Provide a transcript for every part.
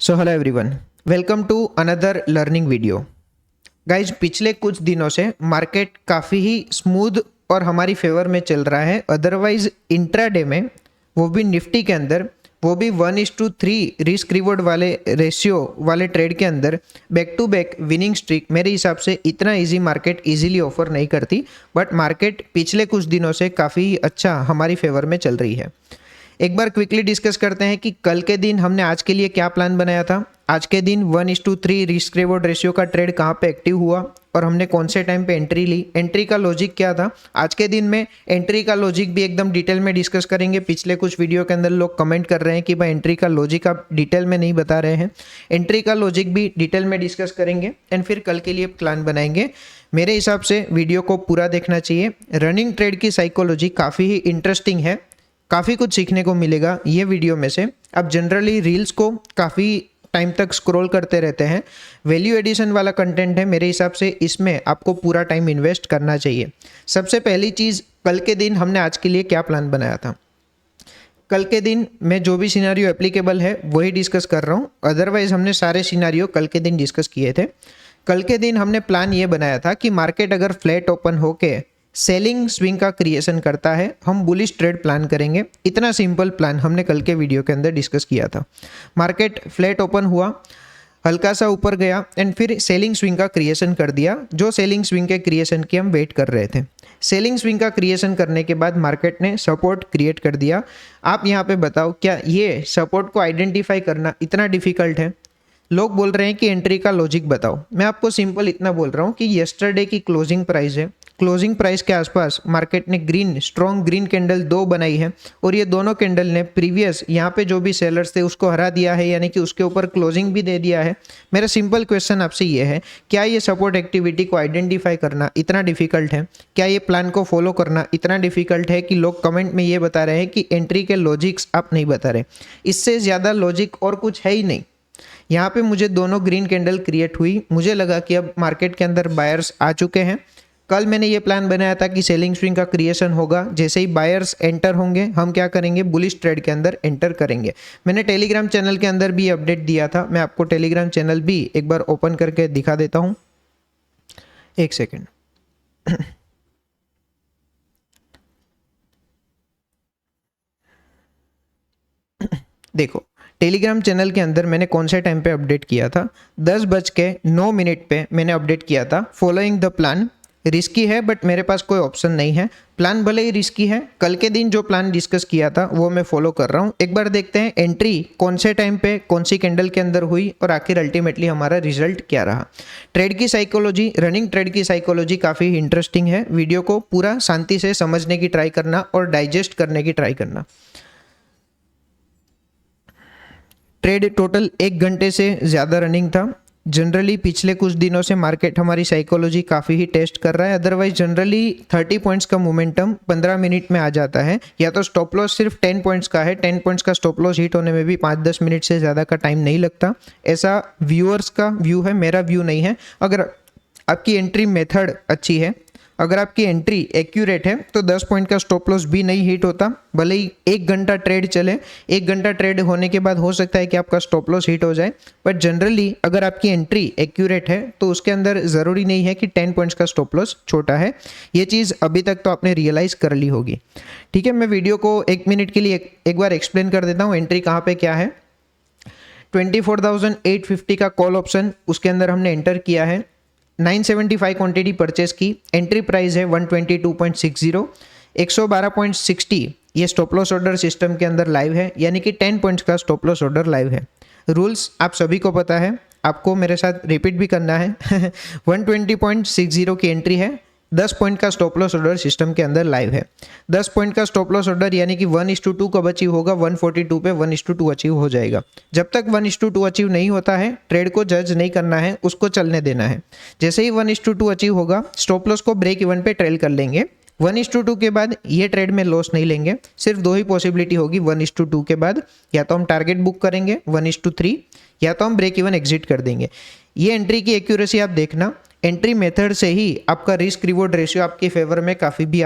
So hello everyone, welcome to another learning video. Guys, पिछले कुछ दिनों से मार्केट काफ़ी ही स्मूथ और हमारी फेवर में चल रहा है। अदरवाइज इंट्राडे में, वो भी निफ्टी के अंदर, वो भी 1:3 रिस्क रिवॉर्ड वाले रेशियो वाले ट्रेड के अंदर back to back winning streak मेरे हिसाब से इतना इजी मार्केट इजीली ऑफर नहीं करती। बट मार्केट पिछले कुछ दिनों से काफ़ी अच्छा हमारी फेवर में चल रही है। एक बार क्विकली डिस्कस करते हैं कि कल के दिन हमने आज के लिए क्या प्लान बनाया था। आज के दिन 1:3 रिस्क रिवॉर्ड रेशियो का ट्रेड कहाँ पे एक्टिव हुआ और हमने कौन से टाइम पे एंट्री ली, एंट्री का लॉजिक क्या था। आज के दिन में एंट्री का लॉजिक भी एकदम डिटेल में डिस्कस करेंगे। पिछले कुछ वीडियो के अंदर लोग कमेंट कर रहे हैं कि भाई एंट्री का लॉजिक आप डिटेल में नहीं बता रहे हैं। एंट्री का लॉजिक भी डिटेल में डिस्कस करेंगे एंड फिर कल के लिए प्लान बनाएंगे। मेरे हिसाब से वीडियो को पूरा देखना चाहिए। रनिंग ट्रेड की साइकोलॉजी काफ़ी ही इंटरेस्टिंग है, काफ़ी कुछ सीखने को मिलेगा ये वीडियो में से। आप जनरली रील्स को काफ़ी टाइम तक स्क्रॉल करते रहते हैं, वैल्यू एडिशन वाला कंटेंट है। मेरे हिसाब से इसमें आपको पूरा टाइम इन्वेस्ट करना चाहिए। सबसे पहली चीज़, कल के दिन हमने आज के लिए क्या प्लान बनाया था। कल के दिन मैं जो भी सिनेरियो एप्लीकेबल है वही डिस्कस कर रहा हूँ। अदरवाइज हमने सारे सिनेरियो कल के दिन डिस्कस किए थे। कल के दिन हमने प्लान ये बनाया था कि मार्केट अगर फ्लैट ओपन होके सेलिंग स्विंग का क्रिएशन करता है, हम बुलिश ट्रेड प्लान करेंगे। इतना सिंपल प्लान हमने कल के वीडियो के अंदर डिस्कस किया था। मार्केट फ्लैट ओपन हुआ, हल्का सा ऊपर गया एंड फिर सेलिंग स्विंग का क्रिएशन कर दिया। जो सेलिंग स्विंग के क्रिएशन की हम वेट कर रहे थे। सेलिंग स्विंग का क्रिएशन करने के बाद मार्केट ने सपोर्ट क्रिएट कर दिया। आप यहाँ पे बताओ, क्या ये सपोर्ट को आइडेंटिफाई करना इतना डिफिकल्ट है? लोग बोल रहे हैं कि एंट्री का लॉजिक बताओ। मैं आपको सिंपल इतना बोल रहा हूँ कि येस्टरडे की क्लोजिंग प्राइस है, क्लोजिंग प्राइस के आसपास मार्केट ने स्ट्रॉन्ग ग्रीन कैंडल 2 बनाई है और ये दोनों कैंडल ने प्रीवियस यहाँ पे जो भी सेलर्स थे उसको हरा दिया है, यानी कि उसके ऊपर क्लोजिंग भी दे दिया है। मेरा सिंपल क्वेश्चन आपसे ये है, क्या ये सपोर्ट एक्टिविटी को आइडेंटिफाई करना इतना डिफिकल्ट है? क्या ये प्लान को फॉलो करना इतना डिफिकल्ट है कि लोग कमेंट में ये बता रहे हैं कि एंट्री के लॉजिक्स आप नहीं बता रहे? इससे ज़्यादा लॉजिक और कुछ है ही नहीं। यहाँ पे मुझे दोनों ग्रीन कैंडल क्रिएट हुई, मुझे लगा कि अब मार्केट के अंदर बायर्स आ चुके हैं। कल मैंने ये प्लान बनाया था कि सेलिंग स्विंग का क्रिएशन होगा, जैसे ही बायर्स एंटर होंगे हम क्या करेंगे, बुलिश ट्रेड के अंदर एंटर करेंगे। मैंने टेलीग्राम चैनल के अंदर भी अपडेट दिया था। मैं आपको टेलीग्राम चैनल भी एक बार ओपन करके दिखा देता हूँ। एक सेकेंड। देखो, टेलीग्राम चैनल के अंदर मैंने कौन से टाइम पे अपडेट किया था, 10:09 पे मैंने अपडेट किया था। फॉलोइंग द प्लान रिस्की है बट मेरे पास कोई ऑप्शन नहीं है। प्लान भले ही रिस्की है, कल के दिन जो प्लान डिस्कस किया था वो मैं फॉलो कर रहा हूँ। एक बार देखते हैं एंट्री कौन से टाइम पे कौन सी कैंडल के अंदर हुई और आखिर अल्टीमेटली हमारा रिजल्ट क्या रहा। ट्रेड की साइकोलॉजी, रनिंग ट्रेड की साइकोलॉजी काफ़ी इंटरेस्टिंग है। वीडियो को पूरा शांति से समझने की ट्राई करना और डाइजेस्ट करने की ट्राई करना। ट्रेड टोटल 1 घंटे से ज़्यादा रनिंग था। जनरली पिछले कुछ दिनों से मार्केट हमारी साइकोलॉजी काफ़ी ही टेस्ट कर रहा है। अदरवाइज जनरली 30 पॉइंट्स का मोमेंटम 15 मिनट में आ जाता है, या तो स्टॉप लॉस सिर्फ 10 पॉइंट्स का है। 10 पॉइंट्स का स्टॉप लॉस हिट होने में भी 5-10 मिनट से ज़्यादा का टाइम नहीं लगता। ऐसा व्यूअर्स का व्यू है, मेरा व्यू नहीं है। अगर आपकी एंट्री मेथड अच्छी है, अगर आपकी एंट्री एक्यूरेट है तो 10 पॉइंट का स्टॉप लॉस भी नहीं हिट होता। भले ही 1 घंटा ट्रेड चले, 1 घंटा ट्रेड होने के बाद हो सकता है कि आपका स्टॉप लॉस हिट हो जाए। बट जनरली अगर आपकी एंट्री एक्यूरेट है तो उसके अंदर ज़रूरी नहीं है कि 10 पॉइंट्स का स्टॉप लॉस छोटा है। ये चीज़ अभी तक तो आपने रियलाइज़ कर ली होगी। ठीक है, मैं वीडियो को 1 मिनट के लिए एक बार एक्सप्लेन कर देता हूँ। एंट्री कहाँ पर क्या है। 24,850 का कॉल ऑप्शन, उसके अंदर हमने एंटर किया है। 975 क्वांटिटी परचेस की। एंट्री प्राइस है 122.60, 112.60। ये स्टॉप लॉस ऑर्डर सिस्टम के अंदर लाइव है, यानी कि 10 पॉइंट्स का स्टॉप लॉस ऑर्डर लाइव है। रूल्स आप सभी को पता है, आपको मेरे साथ रिपीट भी करना है। 120.60 की एंट्री है, 10 पॉइंट का स्टॉप लॉस ऑर्डर सिस्टम के अंदर लाइव है। 10 पॉइंट का स्टॉप लॉस ऑर्डर यानी कि 1:2 कब अचीव होगा, 142 पे 1:2 अचीव हो जाएगा। जब तक 1:2 अचीव नहीं होता है, ट्रेड को जज नहीं करना है, उसको चलने देना है। जैसे ही 1:2 अचीव होगा, स्टॉप लॉस को ब्रेक इवन पे ट्रेल कर लेंगे। 1:2 के बाद ये ट्रेड में लॉस नहीं लेंगे। सिर्फ 2 ही पॉसिबिलिटी होगी 1:2 के बाद, या तो हम टारगेट बुक करेंगे 1:3, या तो हम ब्रेक इवन एग्जिट कर देंगे। ये एंट्री की एक्यूरेसी आप देखना। एंट्री मेथड से ही आपका रिस्क रिवॉर्ड रेशियो आपके फेवर में काफ़ी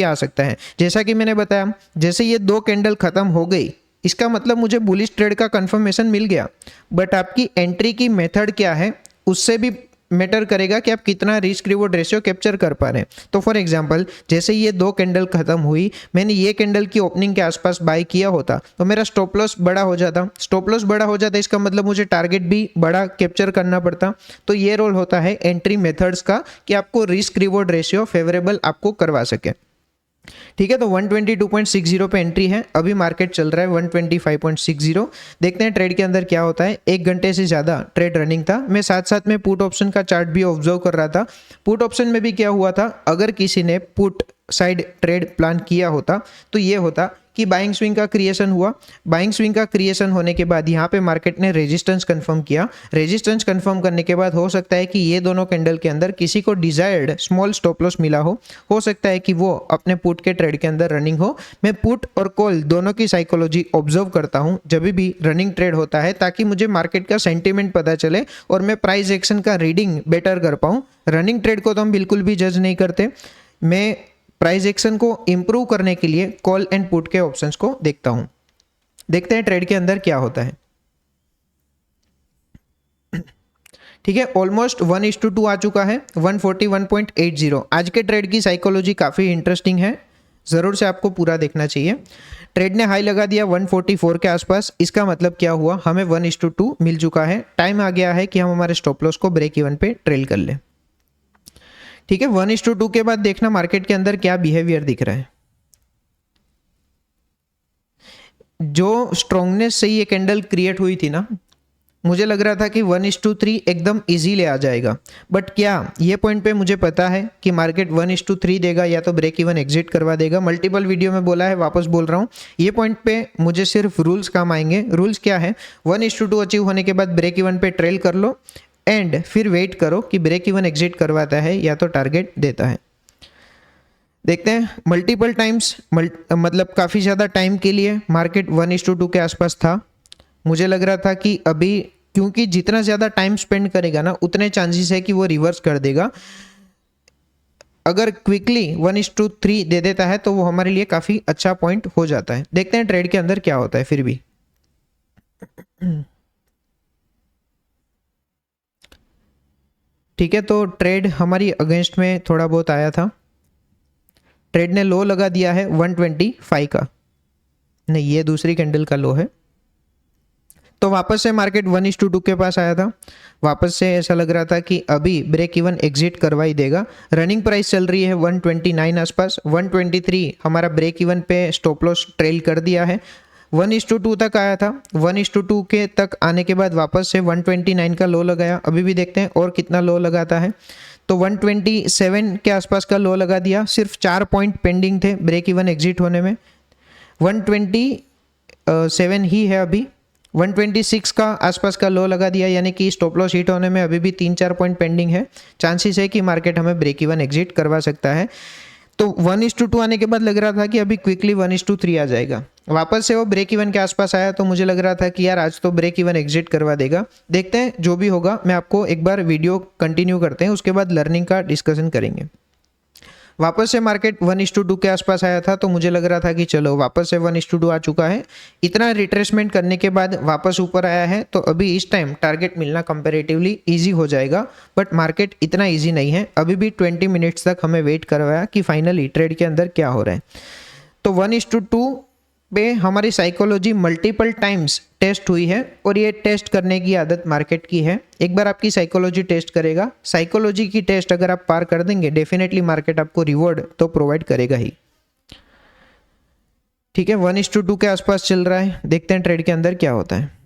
आ सकता है। जैसा कि मैंने बताया, जैसे ये 2 कैंडल खत्म हो गई, इसका मतलब मुझे बुलिश ट्रेड का कंफर्मेशन मिल गया, बट आपकी एंट्री की मेथड क्या है उससे भी मैटर करेगा कि आप कितना रिस्क रिवॉर्ड रेशियो कैप्चर कर पा रहे हैं। तो फॉर एग्जांपल जैसे ये 2 कैंडल खत्म हुई, मैंने ये कैंडल की ओपनिंग के आसपास बाय किया होता तो मेरा स्टॉप लॉस बड़ा हो जाता। स्टॉप लॉस बड़ा हो जाता इसका मतलब मुझे टारगेट भी बड़ा कैप्चर करना पड़ता। तो ये रोल होता है एंट्री मेथड्स का कि आपको रिस्क रिवॉर्ड रेशियो फेवरेबल आपको करवा सके। ठीक है, तो 122.60 पे एंट्री है, अभी मार्केट चल रहा है 125.60। देखते हैं ट्रेड के अंदर क्या होता है। 1 घंटे से ज़्यादा ट्रेड रनिंग था। मैं साथ साथ में पुट ऑप्शन का चार्ट भी ऑब्जर्व कर रहा था। पुट ऑप्शन में भी क्या हुआ था, अगर किसी ने पुट साइड ट्रेड प्लान किया होता तो ये होता कि बाइंग स्विंग का क्रिएशन हुआ। बाइंग स्विंग का क्रिएशन होने के बाद यहाँ पे मार्केट ने रेजिस्टेंस कंफर्म किया। रेजिस्टेंस कंफर्म करने के बाद हो सकता है कि ये दोनों कैंडल के अंदर किसी को डिजायर्ड स्मॉल स्टॉप लॉस मिला हो सकता है कि वो अपने पुट के ट्रेड के अंदर रनिंग हो। मैं पुट और कॉल दोनों की साइकोलॉजी ऑब्जर्व करता हूँ जब भी रनिंग ट्रेड होता है, ताकि मुझे मार्केट का सेंटिमेंट पता चले और मैं प्राइस एक्शन का रीडिंग बेटर कर पाऊँ। रनिंग ट्रेड को तो हम बिल्कुल भी जज नहीं करते। मैं प्राइस एक्शन को इंप्रूव करने के लिए कॉल एंड पुट के ऑप्शंस को देखता हूं। देखते हैं ट्रेड के अंदर क्या होता है। ठीक है, ऑलमोस्ट 1:2 आ चुका है, 141.80। आज के ट्रेड की साइकोलॉजी काफ़ी इंटरेस्टिंग है, ज़रूर से आपको पूरा देखना चाहिए। ट्रेड ने हाई लगा दिया 144 के आसपास। इसका मतलब क्या हुआ, हमें 1:2 मिल चुका है। टाइम आ गया है कि हम हमारे स्टॉप लॉस को ब्रेक इवन पे ट्रेल कर लें। ठीक है, 1:2 के बाद देखना मार्केट के अंदर क्या बिहेवियर दिख रहा है। जो स्ट्रॉन्गनेस से ये कैंडल क्रिएट हुई थी ना, मुझे लग रहा था कि 1:3 एकदम इजीली आ जाएगा। बट क्या ये पॉइंट पे मुझे पता है कि मार्केट 1:3 देगा या तो ब्रेक इवन एग्जिट करवा देगा। मल्टीपल वीडियो में बोला है, वापस बोल रहा हूँ, ये पॉइंट पे मुझे सिर्फ रूल्स काम आएंगे। रूल्स क्या है, 1:2 अचीव होने के बाद ब्रेक इवन पे ट्रेल कर लो एंड फिर वेट करो कि ब्रेक इवन एग्जिट करवाता है या तो टारगेट देता है। देखते हैं मल्टीपल टाइम्स, मतलब काफ़ी ज़्यादा टाइम के लिए मार्केट 1:2 के आसपास था। मुझे लग रहा था कि अभी क्योंकि जितना ज़्यादा टाइम स्पेंड करेगा ना उतने चांसेस है कि वो रिवर्स कर देगा। अगर क्विकली 1:3 दे देता है तो वो हमारे लिए काफ़ी अच्छा पॉइंट हो जाता है। देखते हैं ट्रेड के अंदर क्या होता है फिर भी। ठीक है, तो ट्रेड हमारी अगेंस्ट में थोड़ा बहुत आया था। ट्रेड ने लो लगा दिया है 125 का, नहीं ये दूसरी कैंडल का लो है। तो वापस से मार्केट 1:2 के पास आया था। वापस से ऐसा लग रहा था कि अभी ब्रेक इवन एग्जिट करवा ही देगा। रनिंग प्राइस चल रही है 129 आसपास। 123 हमारा ब्रेक इवन पे स्टॉप लॉस ट्रेल कर दिया है। 1:2 तक आया था। 1:2 के तक आने के बाद वापस से 129 का लो लगाया। अभी भी देखते हैं और कितना लो लगाता है। तो 127 के आसपास का लो लगा दिया। सिर्फ 4 पॉइंट पेंडिंग थे ब्रेक इवन एग्जिट होने में। 127 ही है अभी। 126 का आसपास का लो लगा दिया, यानी कि स्टॉप लॉस हिट होने में अभी भी 3-4 पॉइंट पेंडिंग है। चांसेस है कि मार्केट हमें ब्रेक इवन एग्जिट करवा सकता है। तो 1:2 आने के बाद लग रहा था कि अभी क्विकली 1:3 आ जाएगा। वापस से वो ब्रेक इवन के आसपास आया तो मुझे लग रहा था कि यार आज तो ब्रेक इवन एग्जिट करवा देगा। देखते हैं जो भी होगा। मैं आपको एक बार वीडियो कंटिन्यू करते हैं, उसके बाद लर्निंग का डिस्कशन करेंगे। वापस से मार्केट 1:2 के आसपास आया था तो मुझे लग रहा था कि चलो वापस से 1:2 आ चुका है। इतना रिट्रेसमेंट करने के बाद वापस ऊपर आया है तो अभी इस टाइम टारगेट मिलना कंपैरेटिवली इजी हो जाएगा। बट मार्केट इतना इजी नहीं है। अभी भी 20 मिनट्स तक हमें वेट करवाया कि फाइनली ट्रेड के अंदर क्या हो रहा है। तो 1:2 पे हमारी साइकोलॉजी मल्टीपल टाइम्स टेस्ट हुई है और ये टेस्ट करने की आदत मार्केट की है। एक बार आपकी साइकोलॉजी टेस्ट करेगा, साइकोलॉजी की टेस्ट अगर आप पार कर देंगे डेफिनेटली मार्केट आपको रिवॉर्ड तो प्रोवाइड करेगा ही। ठीक है, 1:2 के आसपास चल रहा है। देखते हैं ट्रेड के अंदर क्या होता है।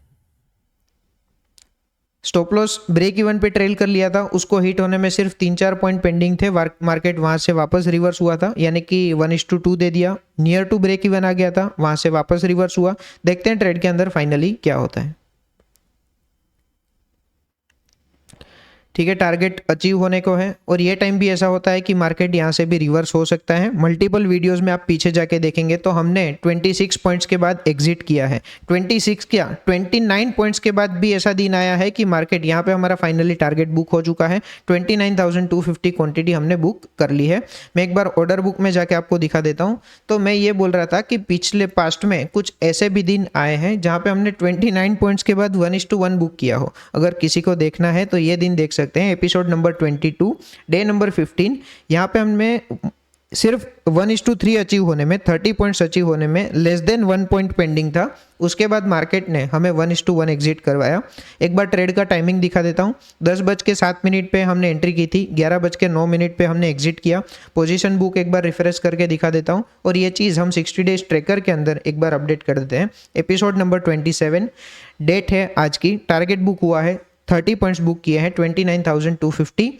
स्टॉप लॉस ब्रेक इवन पे ट्रेल कर लिया था, उसको हिट होने में सिर्फ 3-4 पॉइंट पेंडिंग थे। मार्केट वहां से वापस रिवर्स हुआ था, यानी कि 1:2 दे दिया, नियर टू ब्रेक इवन आ गया था, वहां से वापस रिवर्स हुआ। देखते हैं ट्रेड के अंदर फाइनली क्या होता है। ठीक है, टारगेट अचीव होने को है। और ये टाइम भी ऐसा होता है कि मार्केट यहाँ से भी रिवर्स हो सकता है। मल्टीपल वीडियोस में आप पीछे जाके देखेंगे तो हमने 26 पॉइंट्स के बाद एग्जिट किया है। 26 क्या 29 पॉइंट्स के बाद भी ऐसा दिन आया है कि मार्केट यहाँ पे हमारा फाइनली टारगेट बुक हो चुका है। 29,250 क्वांटिटी हमने बुक कर ली है। मैं एक बार ऑर्डर बुक में जाके आपको दिखा देता हूँ। तो मैं ये बोल रहा था कि पिछले पास्ट में कुछ ऐसे भी दिन आए हैं जहाँ पे हमने 29 पॉइंट्स के बाद 1:1 बुक किया हो। अगर किसी को देखना है तो ये दिन देख सकते हैं, एपिसोड नंबर 22 डे नंबर 15। यहाँ पे हमें सिर्फ 1:3 अचीव होने में, 30 पॉइंट्स अचीव होने में लेस देन 1 पॉइंट पेंडिंग था। उसके बाद मार्केट ने हमें 1:1 एग्जिट करवाया। एक बार ट्रेड का टाइमिंग दिखा देता हूँ। 10:07 पे हमने एंट्री की थी, 11:09 पे हमने एग्जिट किया। पोजीशन बुक एक बार रिफ्रेश करके दिखा देता हूँ। और ये चीज़ हम 60 डेज ट्रैकर के अंदर एक बार अपडेट कर देते हैं। एपिसोड नंबर 27 डेट है आज की। टारगेट बुक हुआ है, 30 पॉइंट्स बुक किए हैं, 29,250।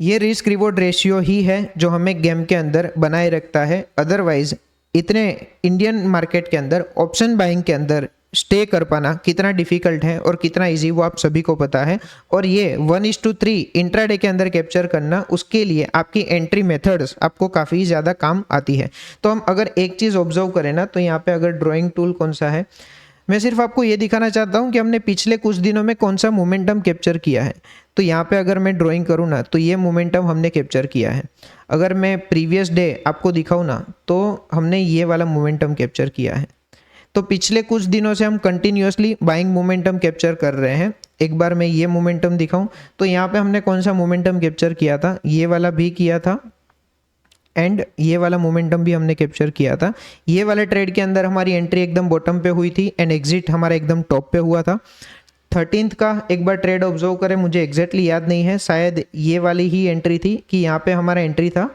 ये रिस्क रिवॉर्ड रेशियो ही है जो हमें गेम के अंदर बनाए रखता है। अदरवाइज इतने इंडियन मार्केट के अंदर ऑप्शन बाइंग के अंदर स्टे कर पाना कितना डिफिकल्ट है और कितना इजी वो आप सभी को पता है। और ये 1:3 इंट्राडे के अंदर कैप्चर करना, उसके लिए आपकी एंट्री मेथड्स आपको काफ़ी ज़्यादा काम आती है। तो हम अगर एक चीज़ ऑब्जर्व करें ना, तो यहाँ पे अगर ड्राइंग टूल कौन सा है, मैं सिर्फ आपको ये दिखाना चाहता हूँ कि हमने पिछले कुछ दिनों में कौन सा मोमेंटम कैप्चर किया है। तो यहाँ पे अगर मैं ड्राइंग करूँ ना, तो ये मोमेंटम हमने कैप्चर किया है। अगर मैं प्रीवियस डे आपको दिखाऊँ ना, तो हमने ये वाला मोमेंटम कैप्चर किया है। तो पिछले कुछ दिनों से हम कंटिन्यूसली बाइंग मोमेंटम कैप्चर कर रहे हैं। एक बार मैं ये मोमेंटम दिखाऊँ तो यहाँ पे हमने कौन सा मोमेंटम कैप्चर किया था, ये वाला भी किया था एंड ये वाला मोमेंटम भी हमने कैप्चर किया था। ये वाले ट्रेड के अंदर हमारी एंट्री एकदम बॉटम पे हुई थी एंड एग्जिट हमारा एकदम टॉप पे हुआ था। 13th का एक बार ट्रेड ऑब्जर्व करें, मुझे एग्जैक्टली याद नहीं है, शायद ये वाली ही एंट्री थी कि यहाँ पे हमारा एंट्री था,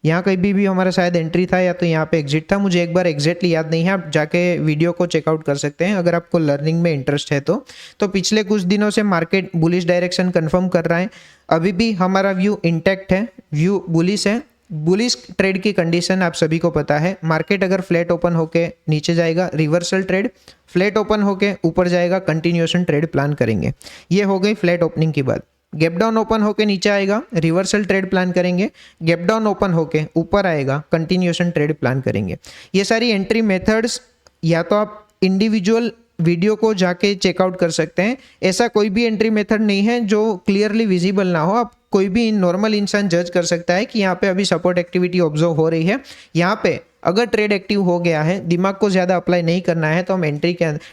यहाँ कहीं भी हमारा शायद एंट्री था या तो यहाँ पे एग्जिट था। मुझे एक बार एग्जैक्टली याद नहीं है, आप जाके वीडियो को चेकआउट कर सकते हैं अगर आपको लर्निंग में इंटरेस्ट है तो पिछले कुछ दिनों से मार्केट बुलिश डायरेक्शन कंफर्म कर रहा है। अभी भी हमारा व्यू इंटैक्ट है, व्यू बुलिश है। बुलिश ट्रेड की कंडीशन आप सभी को पता है। मार्केट अगर फ्लैट ओपन होके नीचे जाएगा रिवर्सल ट्रेड, फ्लैट ओपन होके ऊपर जाएगा कंटिन्यूएशन ट्रेड प्लान करेंगे। ये हो गई फ्लैट ओपनिंग की बात। गैप डाउन ओपन होके नीचे आएगा रिवर्सल ट्रेड प्लान करेंगे, गैप डाउन ओपन होके ऊपर आएगा कंटिन्यूएशन ट्रेड प्लान करेंगे। ये सारी एंट्री मेथड्स या तो आप इंडिविजुअल वीडियो को जाके चेकआउट कर सकते हैं। ऐसा कोई भी एंट्री मेथड नहीं है जो क्लियरली विजिबल ना हो। आप कोई भी नॉर्मल इंसान जज कर सकता है कि यहाँ पे अभी सपोर्ट एक्टिविटी ऑब्जर्व हो रही है। यहाँ पे अगर ट्रेड एक्टिव हो गया है, दिमाग को ज़्यादा अप्लाई नहीं करना है, तो हम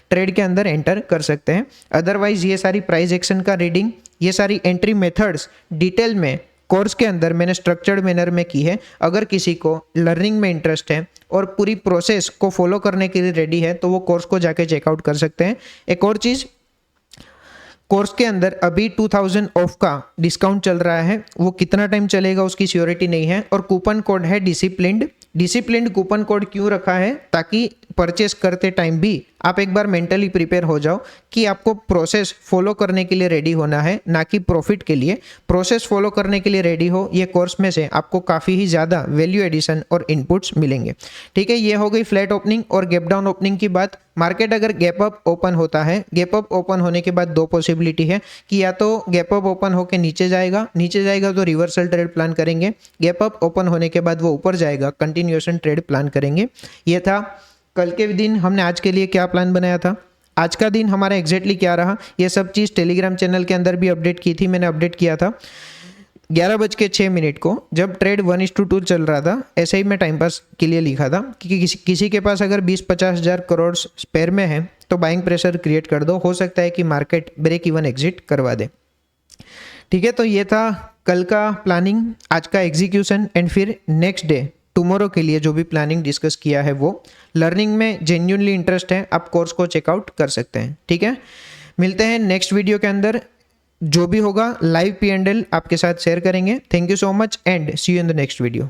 ट्रेड के अंदर एंटर कर सकते हैं। अदरवाइज ये सारी प्राइस एक्शन का रीडिंग, ये सारी एंट्री मेथड्स डिटेल में कोर्स के अंदर मैंने स्ट्रक्चर्ड मैनर में की है। अगर किसी को लर्निंग में इंटरेस्ट है और पूरी प्रोसेस को फॉलो करने के लिए रेडी है तो वो कोर्स को जाके चेकआउट कर सकते हैं। एक और चीज़, कोर्स के अंदर अभी 2000 ऑफ का डिस्काउंट चल रहा है, वो कितना टाइम चलेगा उसकी श्योरिटी नहीं है। और कूपन कोड है डिसिप्लिन्ड कूपन कोड क्यों रखा है, ताकि परचेस करते टाइम भी आप एक बार मेंटली प्रिपेयर हो जाओ कि आपको प्रोसेस फॉलो करने के लिए रेडी होना है, ना कि प्रॉफिट के लिए। प्रोसेस फॉलो करने के लिए रेडी हो, ये कोर्स में से आपको काफ़ी ही ज़्यादा वैल्यू एडिशन और इनपुट्स मिलेंगे। ठीक है, ये हो गई फ्लैट ओपनिंग और गैप डाउन ओपनिंग की बात। मार्केट अगर गैप अप ओपन होता है, गैप अप ओपन होने के बाद दो पॉसिबिलिटी है कि या तो गैप अप ओपन होकर नीचे जाएगा तो रिवर्सल ट्रेड प्लान करेंगे, गैप अप ओपन होने के बाद वो ऊपर जाएगा कंटिन्यूएशन ट्रेड प्लान करेंगे। ये था कल के दिन। हमने आज के लिए क्या प्लान बनाया था, आज का दिन हमारा एग्जैक्टली क्या रहा, ये सब चीज़ टेलीग्राम चैनल के अंदर भी अपडेट की थी। मैंने अपडेट किया था 11:06 को, जब ट्रेड 1:2 चल रहा था। ऐसे ही मैं टाइम पास के लिए लिखा था कि किसी के पास अगर 20-50 हज़ार करोड़ स्पेयर में है तो बाइंग प्रेशर क्रिएट कर दो, हो सकता है कि मार्केट ब्रेक इवन एग्जिट करवा दे। ठीक है, तो ये था कल का प्लानिंग, आज का एग्जीक्यूशन एंड फिर नेक्स्ट डे टुमारो के लिए जो भी प्लानिंग डिस्कस किया है वो। लर्निंग में जेन्युइनली इंटरेस्ट है, आप कोर्स को चेकआउट कर सकते हैं। ठीक है, मिलते हैं नेक्स्ट वीडियो के अंदर। जो भी होगा लाइव P&L आपके साथ शेयर करेंगे। Thank you so much and see you in the next video.